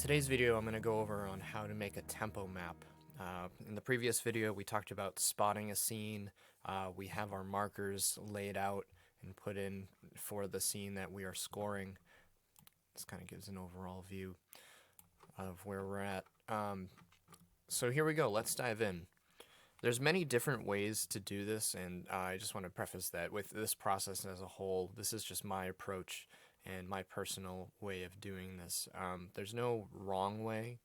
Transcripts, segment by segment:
today's video, I'm going to go over on how to make a tempo map. In the previous video, we talked about spotting a scene. We have our markers laid out and put in for the scene that we are scoring. This kind of gives an overall view of where we're at. So here we go. Let's dive in. There's many different ways to do this, and I just want to preface that with this process as a whole, this is just my approach and my personal way of doing this. There's no wrong way,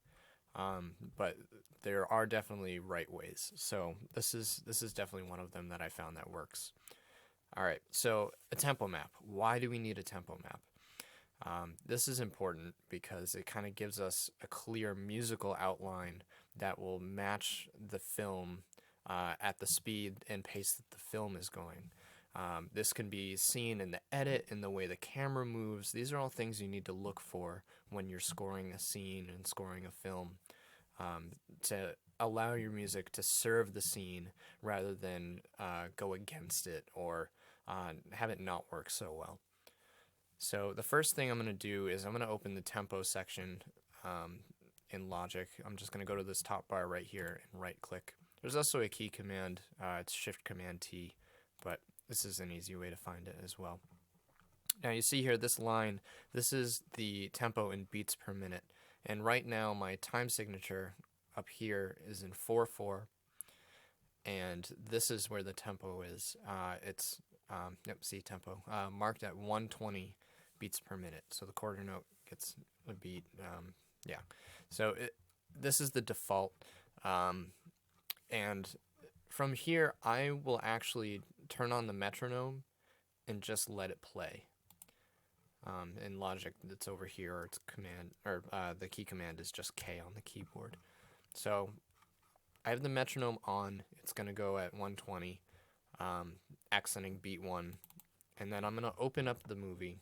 but there are definitely right ways. So this is definitely one of them that I found that works. All right, so a tempo map. Why do we need a tempo map? This is important because it kind of gives us a clear musical outline that will match the film at the speed and pace that the film is going. This can be seen in the edit, in the way the camera moves. These are all things you need to look for when you're scoring a scene and scoring a film, to allow your music to serve the scene rather than go against it or have it not work so well. So the first thing I'm going to do is I'm going to open the tempo section in Logic. I'm just going to go to this top bar right here and right click. There's also a key command, it's Shift Command T, but this is an easy way to find it as well. Now you see here this line, this is the tempo in beats per minute, and right now my time signature up here is in 4/4, and this is where the tempo is. It's C tempo, marked at 120 beats per minute, so the quarter note gets a beat. Yeah, so this is the default, and from here I will actually turn on the metronome and just let it play. In Logic, it's over here, or it's command, or the key command is just K on the keyboard. So I have the metronome on. It's going to go at 120, accenting beat 1, and then I'm going to open up the movie,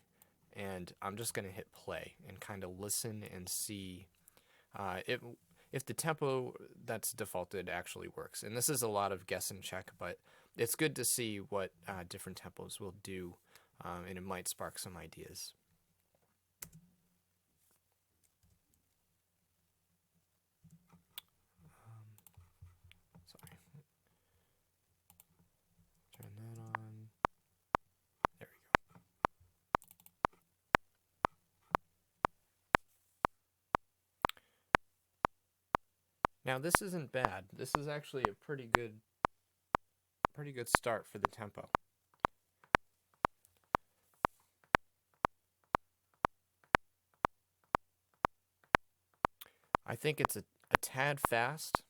and I'm just going to hit play and kind of listen and see if the tempo that's defaulted actually works. And this is a lot of guess and check, but it's good to see what different tempos will do, and it might spark some ideas. Sorry. Turn that on. There we go. Now this isn't bad. This is actually a pretty good start for the tempo. I think it's a tad fast,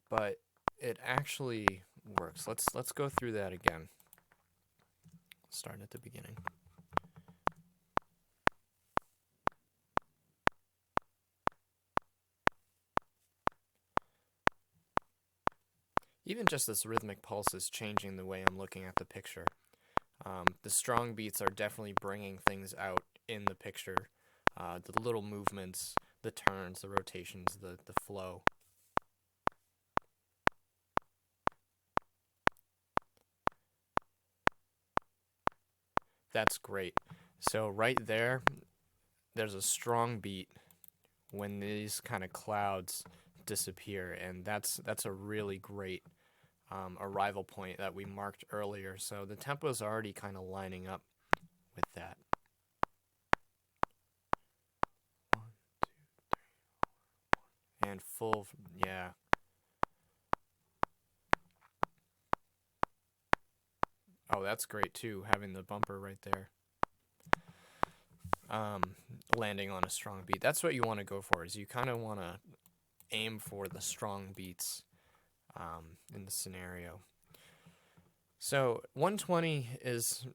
but it actually works. Let's go through that again. Start at the beginning. Even just this rhythmic pulse is changing the way I'm looking at the picture. The strong beats are definitely bringing things out in the picture. The little movements, the turns, the rotations, the flow. That's great. So right there, there's a strong beat when these kind of clouds disappear, and that's a really great arrival point that we marked earlier. So the tempo is already kind of lining up with that. 1, 2, 3, 4, 1. And full, yeah. Oh, that's great too, having the bumper right there. Landing on a strong beat. That's what you want to go for, is you kind of want to aim for the strong beats in the scenario. So 120 is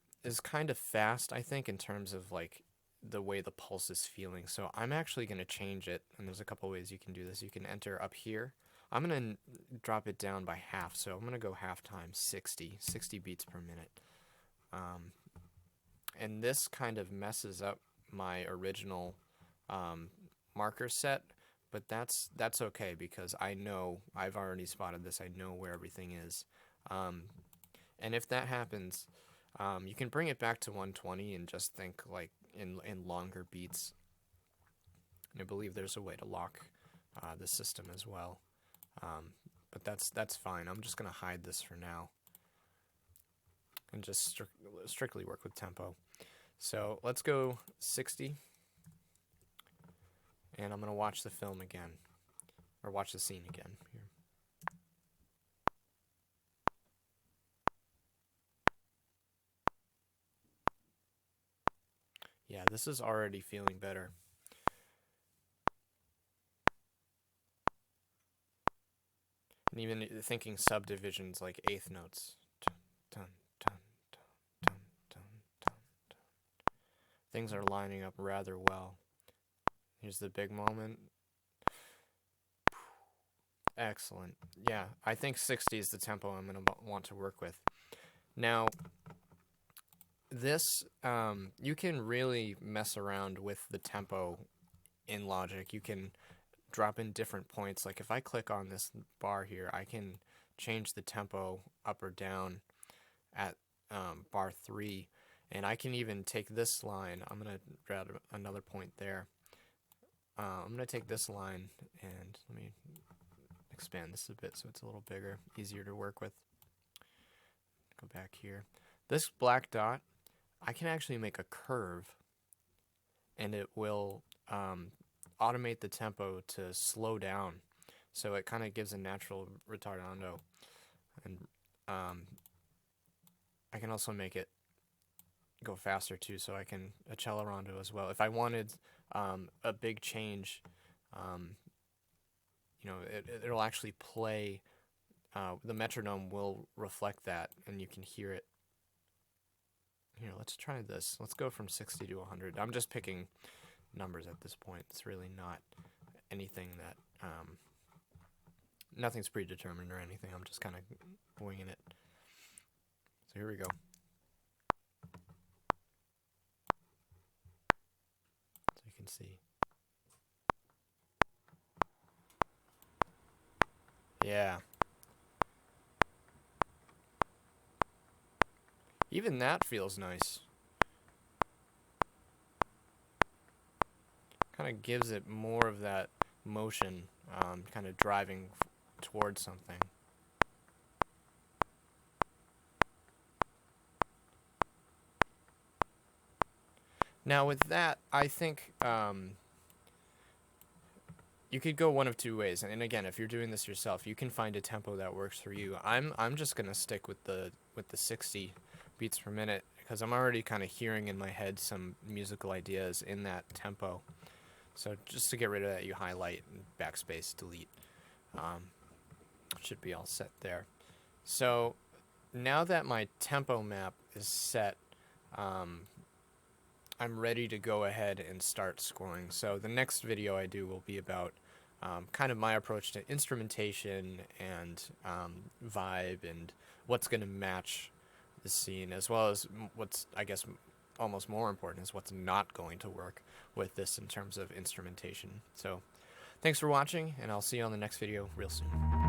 kind of fast, I think, in terms of like the way the pulse is feeling. So I'm actually going to change it, and there's a couple ways you can do this. You can enter up here. I'm going to drop it down by half, so I'm going to go half time, 60 beats per minute. And this kind of messes up my original marker set, but that's okay because I know I've already spotted this. I know where everything is. And if that happens, you can bring it back to 120 and just think like in longer beats. And I believe there's a way to lock the system as well. But that's fine. I'm just going to hide this for now and just strictly work with tempo. So let's go 60, and I'm going to watch the film again, or watch the scene again here. Yeah, this is already feeling better. And even thinking subdivisions like eighth notes. Dun, dun, dun, dun, dun, dun, dun. Things are lining up rather well. Here's the big moment. Excellent. Yeah, I think 60 is the tempo I'm going to want to work with. Now, this, you can really mess around with the tempo in Logic. You can drop in different points. Like if I click on this bar here, I can change the tempo up or down at bar 3. And I can even take this line. I'm going to grab another point there. I'm going to take this line and let me expand this a bit so it's a little bigger, easier to work with. Go back here. This black dot, I can actually make a curve, and it will automate the tempo to slow down, so it kind of gives a natural retardando. And I can also make it go faster too, so I can accelerando as well. If I wanted a big change, you know, it'll actually play. The metronome will reflect that, and you can hear it. Here, let's try this. Let's go from 60 to 100. I'm just picking numbers at this point. It's really not anything that, nothing's predetermined or anything. I'm just kind of winging it. So here we go. So you can see. Yeah. Even that feels nice. Kind of gives it more of that motion, kind of driving towards something. Now with that, I think you could go one of two ways. And again, if you're doing this yourself, you can find a tempo that works for you. I'm just gonna stick with the 60 beats per minute because I'm already kind of hearing in my head some musical ideas in that tempo. So just to get rid of that, you highlight and backspace, delete. Should be all set there. So now that my tempo map is set, I'm ready to go ahead and start scoring. So the next video I do will be about kind of my approach to instrumentation and vibe and what's going to match the scene, as well as what's, I guess, almost more important is what's not going to work with this in terms of instrumentation. So thanks for watching, and I'll see you on the next video real soon.